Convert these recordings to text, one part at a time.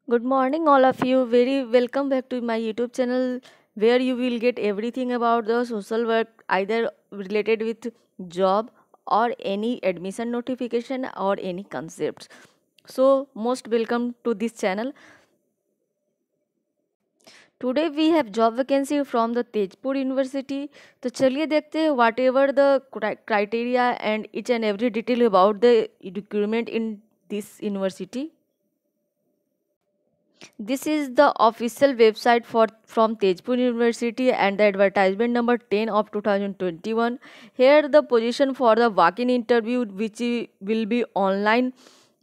Good morning, all of you. Very welcome back to my YouTube channel where you will get everything about the social work, either related with job or any admission notification or any concepts. So, most welcome to this channel. Today we have job vacancy from the Tejpur University. तो चलिए देखते हैं whatever the criteria and each and every detail about the recruitment in this university. This is the official website for from Tejpur University and the advertisement number 10 of 2021. Here the position for the walk-in interview which will be online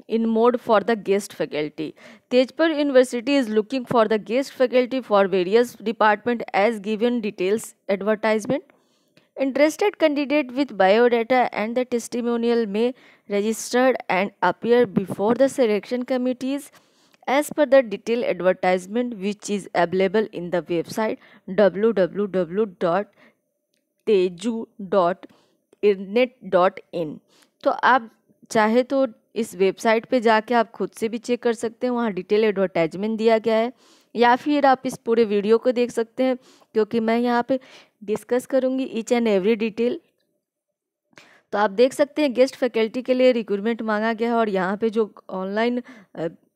in mode for the guest faculty. Tejpur University is looking for the guest faculty for various department as given details advertisement. Interested candidate with biodata and the testimonial may register and appear before the selection committees as per the detailed advertisement which is available in the website www.teju.irnet.in। तो आप चाहे तो इस website पे जाके आप खुद से भी चेक कर सकते हैं, वहाँ डिटेल एडवर्टाइजमेंट दिया गया है, या फिर आप इस पूरे वीडियो को देख सकते हैं क्योंकि मैं यहाँ पे डिस्कस करूँगी ईच एंड एवरी डिटेल। तो आप देख सकते हैं गेस्ट फैकल्टी के लिए रिक्रूटमेंट मांगा गया है और यहाँ पे जो ऑनलाइन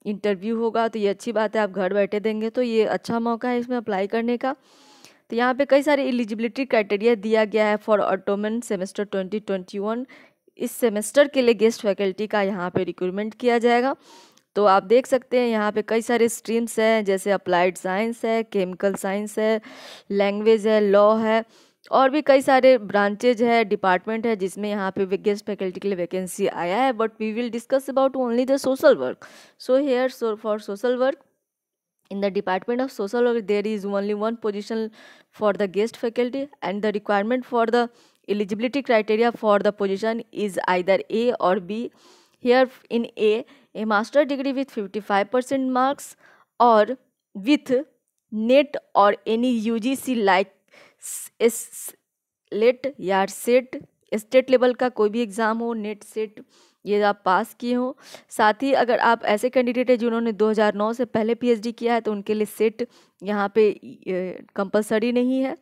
इंटरव्यू होगा तो ये अच्छी बात है, आप घर बैठे देंगे तो ये अच्छा मौका है इसमें अप्लाई करने का। तो यहाँ पे कई सारे एलिजिबिलिटी क्राइटेरिया दिया गया है फॉर ऑटोमन सेमेस्टर 2021। इस सेमेस्टर के लिए गेस्ट फैकल्टी का यहाँ पे रिक्रूटमेंट किया जाएगा। तो आप देख सकते हैं यहाँ पे कई सारे स्ट्रीम्स हैं, जैसे अप्लाइड साइंस है, केमिकल साइंस है, लैंग्वेज है, लॉ है, और भी कई सारे ब्रांचेज है, डिपार्टमेंट है जिसमें यहाँ पे गेस्ट फैकल्टी के लिए वैकेंसी आया है। But we will discuss about only the social work. So here for social work in the department of social work there is only one position for the guest faculty, and the requirement for the eligibility criteria for the position is either A or B. Here in a master degree with 55% marks or with net or any UGC like NET या SET, state level का कोई भी exam हो, net set ये आप पास किए हो। साथ ही अगर आप ऐसे कैंडिडेट हैं जिन्होंने 2009 से पहले पीएचडी किया है तो उनके लिए सेट यहाँ पे कंपलसरी नहीं है।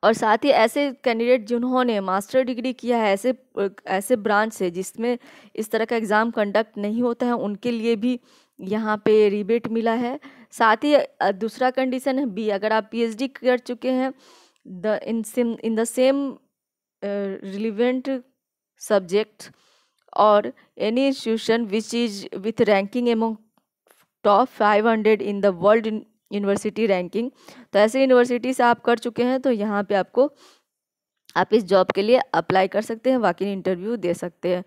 और साथ ही ऐसे कैंडिडेट जिन्होंने मास्टर डिग्री किया है ऐसे ब्रांच से जिसमें इस तरह का एग्ज़ाम कंडक्ट नहीं होता है, उनके लिए भी यहाँ पे रिबेट मिला है। साथ ही दूसरा कंडीशन है बी, अगर आप पीएचडी कर चुके हैं in the same relevant subject or any institution which is with ranking among top 500 in the world university ranking. तो ऐसे यूनिवर्सिटी से आप कर चुके हैं तो यहाँ पे आप इस जॉब के लिए अप्लाई कर सकते हैं, वॉक इन इंटरव्यू दे सकते हैं।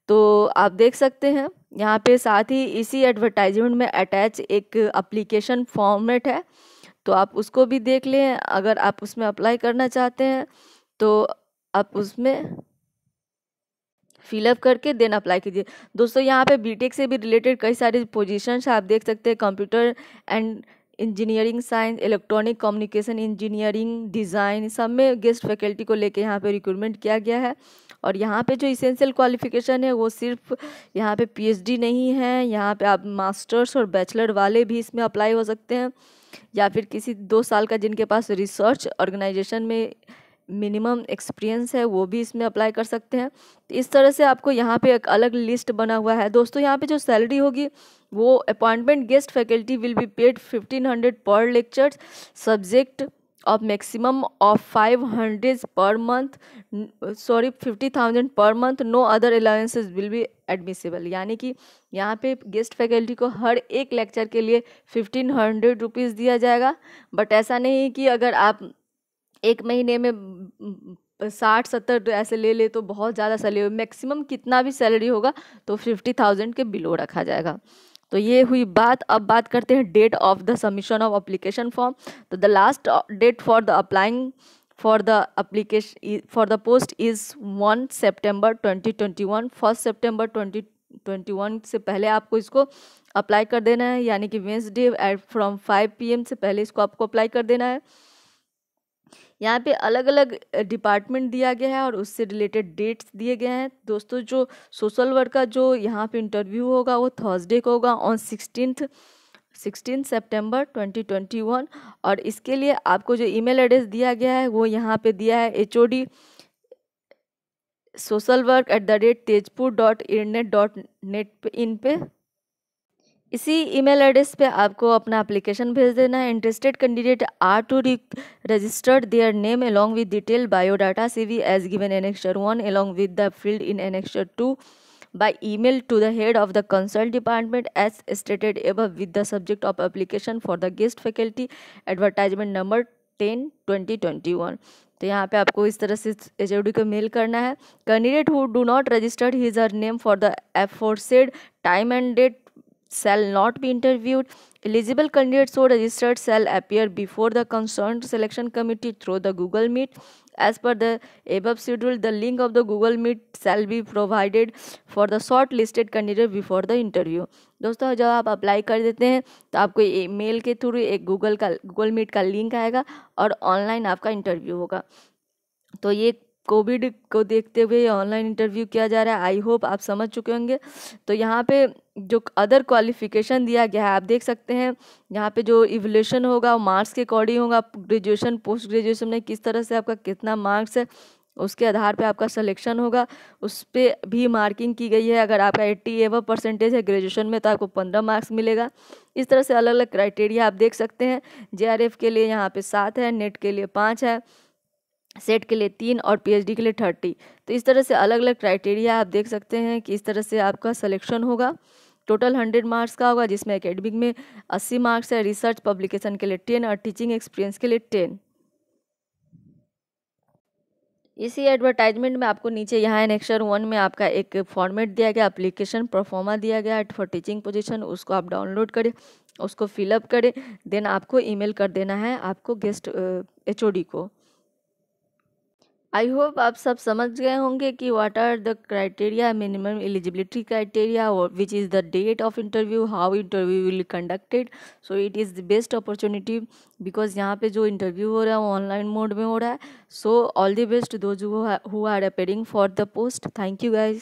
तो आप देख सकते हैं यहाँ पे साथ ही इसी एडवर्टाइजमेंट में अटैच एक एप्लीकेशन फॉर्मेट है, तो आप उसको भी देख लें। अगर आप उसमें अप्लाई करना चाहते हैं तो आप उसमें फिलअप करके देन अप्लाई कीजिए। दोस्तों यहाँ पे बीटेक से भी रिलेटेड कई सारी पोजीशंस आप देख सकते हैं, computer and engineering science, electronic communication engineering, design, सब में गेस्ट फैकल्टी को लेके यहाँ पे रिक्रूटमेंट किया गया है। और यहाँ पे जो इसेंशियल क्वालिफिकेशन है वो सिर्फ यहाँ पे पीएचडी नहीं है, यहाँ पे आप मास्टर्स और बैचलर वाले भी इसमें अप्लाई हो सकते हैं, या फिर किसी 2 साल का जिनके पास रिसर्च ऑर्गेनाइजेशन में मिनिमम एक्सपीरियंस है वो भी इसमें अप्लाई कर सकते हैं। तो इस तरह से आपको यहाँ पे एक अलग लिस्ट बना हुआ है। दोस्तों यहाँ पे जो सैलरी होगी वो appointment guest faculty will be paid 1500 per lecture, subject of maximum of 500 per month, 50,000 per month, no other allowances will be admissible. यानी कि यहाँ पे गेस्ट फैकल्टी को हर एक लेक्चर के लिए 1500 रुपीज़ दिया जाएगा। बट ऐसा नहीं कि अगर आप एक महीने में 60-70 ऐसे ले तो बहुत ज़्यादा सैलरी, मैक्सिमम कितना भी सैलरी होगा तो 50,000 के बिलो रखा जाएगा। तो ये हुई बात। अब बात करते हैं date of the submission of application form. तो the last date for the applying for the application for the post is 1 सितंबर 2021। 1 सितंबर 2021 से पहले आपको इसको अप्लाई कर देना है, यानी कि वेंसडे फ्रॉम 5 PM से पहले इसको आपको अप्लाई कर देना है। यहाँ पे अलग अलग डिपार्टमेंट दिया गया है और उससे रिलेटेड डेट्स दिए गए हैं। दोस्तों जो सोशल वर्क का जो यहाँ पे इंटरव्यू होगा वो थर्सडे को होगा ऑन 16 सितंबर 2021। और इसके लिए आपको जो ईमेल एड्रेस दिया गया है वो यहाँ पे दिया है HOD socialwork@tejpur.internet.net इन पे। इसी ईमेल एड्रेस पे आपको अपना एप्लीकेशन भेज देना है। Interested candidate are to registered their name along with detailed biodata CV as given annexure 1 along with the field in annexure 2 by email to the head of the concerned department as stated above with the subject of application for the guest faculty advertisement number 10/2021। तो यहाँ पे आपको इस तरह से HOD को mail करना है। Candidate who do not registered his or name for the aforesaid time and date shall not be interviewed. Eligible candidates so registered shall appear before the concerned selection committee through the Google Meet. As per the above schedule, the link of the Google Meet shall be provided for the shortlisted candidate before the interview। दोस्तों जब आप apply कर देते हैं तो आपको email के through एक गूगल मीट का लिंक आएगा और ऑनलाइन आपका इंटरव्यू होगा। तो ये कोविड को देखते हुए ऑनलाइन इंटरव्यू किया जा रहा है। आई होप आप समझ चुके होंगे। तो यहाँ पे जो अदर क्वालिफिकेशन दिया गया है आप देख सकते हैं। यहाँ पे जो इवोल्यूशन होगा वो मार्क्स के अकॉर्डिंग होगा। ग्रेजुएशन पोस्ट ग्रेजुएशन में किस तरह से आपका कितना मार्क्स है उसके आधार पे आपका सिलेक्शन होगा, उस पर भी मार्किंग की गई है। अगर आपका 80 एबव परसेंटेज है ग्रेजुएशन में तो आपको 15 मार्क्स मिलेगा। इस तरह से अलग अलग क्राइटेरिया आप देख सकते हैं। JRF के लिए यहाँ पे 7 है, नेट के लिए 5 है, सेट के लिए 3 और PhD के लिए 30। तो इस तरह से अलग अलग क्राइटेरिया आप देख सकते हैं कि इस तरह से आपका सिलेक्शन होगा। टोटल 100 मार्क्स का होगा जिसमें एकेडमिक में 80 मार्क्स है, रिसर्च पब्लिकेशन के लिए 10 और टीचिंग एक्सपीरियंस के लिए 10। इसी एडवर्टाइजमेंट में आपको नीचे यहाँ एनेक्चर 1 में आपका एक फॉर्मेट दिया गया, एप्लीकेशन परफॉर्मा दिया गया फॉर टीचिंग पोजीशन। उसको आप डाउनलोड करें, उसको फिलअप करें, देन आपको ईमेल कर देना है आपको गेस्ट HOD को। आई होप आप सब समझ गए होंगे कि what are the criteria, minimum eligibility criteria, which is the date of interview, how interview will conducted. So it is the best opportunity because यहाँ पे जो इंटरव्यू हो रहा है वो ऑनलाइन मोड में हो रहा है। So all the best those who are appearing for the post. Thank you guys.